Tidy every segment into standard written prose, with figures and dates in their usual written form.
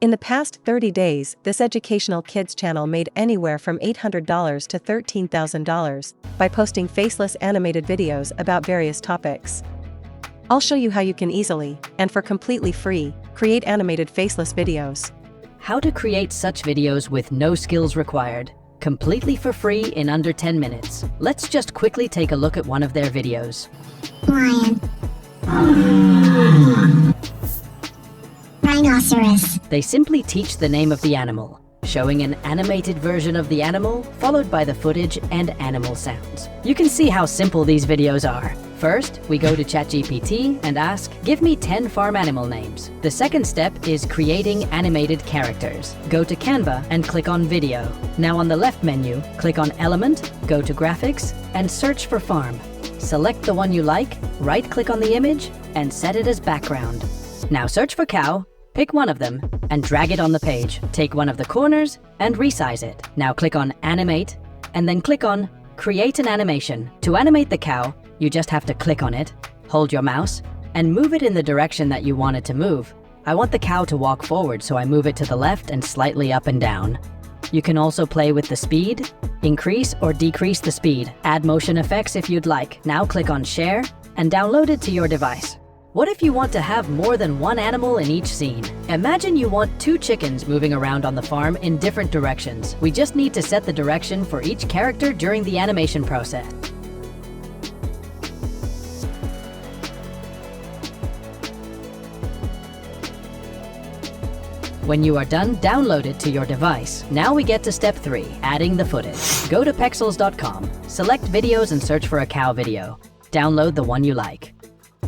In the past 30 days, this educational kids channel made anywhere from $800 to $13,000 by posting faceless animated videos about various topics. I'll show you how you can easily, and for completely free, create animated faceless videos. How to create such videos with no skills required, completely for free in under 10 minutes. Let's just quickly take a look at one of their videos. Lion. Rhinoceros. They simply teach the name of the animal, showing an animated version of the animal, followed by the footage and animal sounds. You can see how simple these videos are. First, we go to ChatGPT and ask, give me 10 farm animal names. The second step is creating animated characters. Go to Canva and click on Video. Now on the left menu, click on Element, go to Graphics, and search for farm. Select the one you like, right-click on the image, and set it as background. Now search for cow, pick one of them, and drag it on the page. Take one of the corners and resize it. Now click on Animate, and then click on Create an Animation. To animate the cow, you just have to click on it, hold your mouse, and move it in the direction that you want it to move. I want the cow to walk forward, so I move it to the left and slightly up and down. You can also play with the speed, increase or decrease the speed. Add motion effects if you'd like. Now click on Share and download it to your device. What if you want to have more than one animal in each scene? Imagine you want 2 chickens moving around on the farm in different directions. We just need to set the direction for each character during the animation process. When you are done, download it to your device. Now we get to step 3, adding the footage. Go to pexels.com, select videos and search for a cow video. Download the one you like.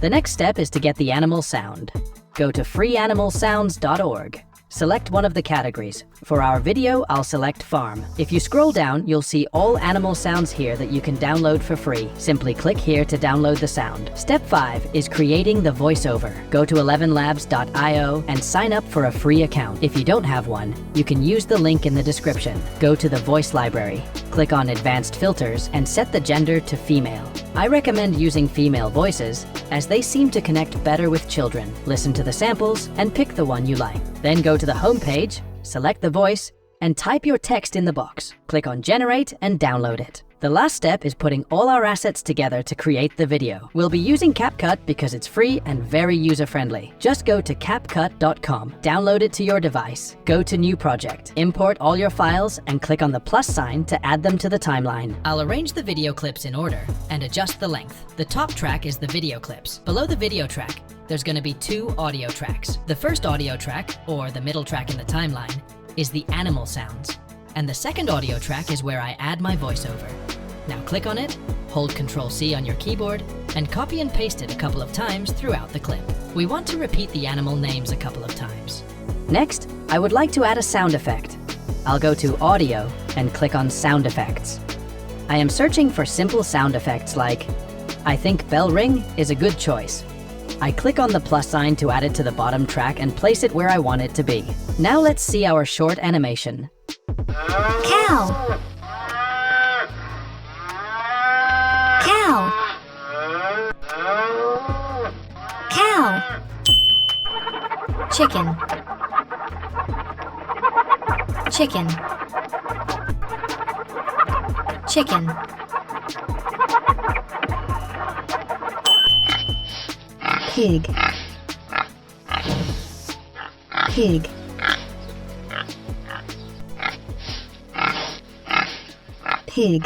The next step is to get the animal sound. Go to freeanimalsounds.org. Select one of the categories. For our video, I'll select farm. If you scroll down, you'll see all animal sounds here that you can download for free. Simply click here to download the sound. Step 5 is creating the voiceover. Go to 11labs.io and sign up for a free account. If you don't have one, you can use the link in the description. Go to the voice library. Click on Advanced Filters and set the gender to female. I recommend using female voices as they seem to connect better with children. Listen to the samples and pick the one you like. Then go to the home page, select the voice, and type your text in the box. Click on Generate and download it. The last step is putting all our assets together to create the video. We'll be using CapCut because it's free and very user-friendly. Just go to CapCut.com, download it to your device, go to New Project, import all your files, and click on the plus sign to add them to the timeline. I'll arrange the video clips in order and adjust the length. The top track is the video clips. Below the video track, there's going to be 2 audio tracks. The first audio track, or the middle track in the timeline, is the animal sounds. And the second audio track is where I add my voiceover. Now click on it, hold Ctrl+C on your keyboard, and copy and paste it a couple of times throughout the clip. We want to repeat the animal names a couple of times. Next, I would like to add a sound effect. I'll go to Audio and click on Sound Effects. I am searching for simple sound effects like, I think bell ring is a good choice. I click on the plus sign to add it to the bottom track and place it where I want it to be. Now let's see our short animation. Cow. Cow. Cow. Chicken. Chicken. Chicken. Pig. Pig. Pig.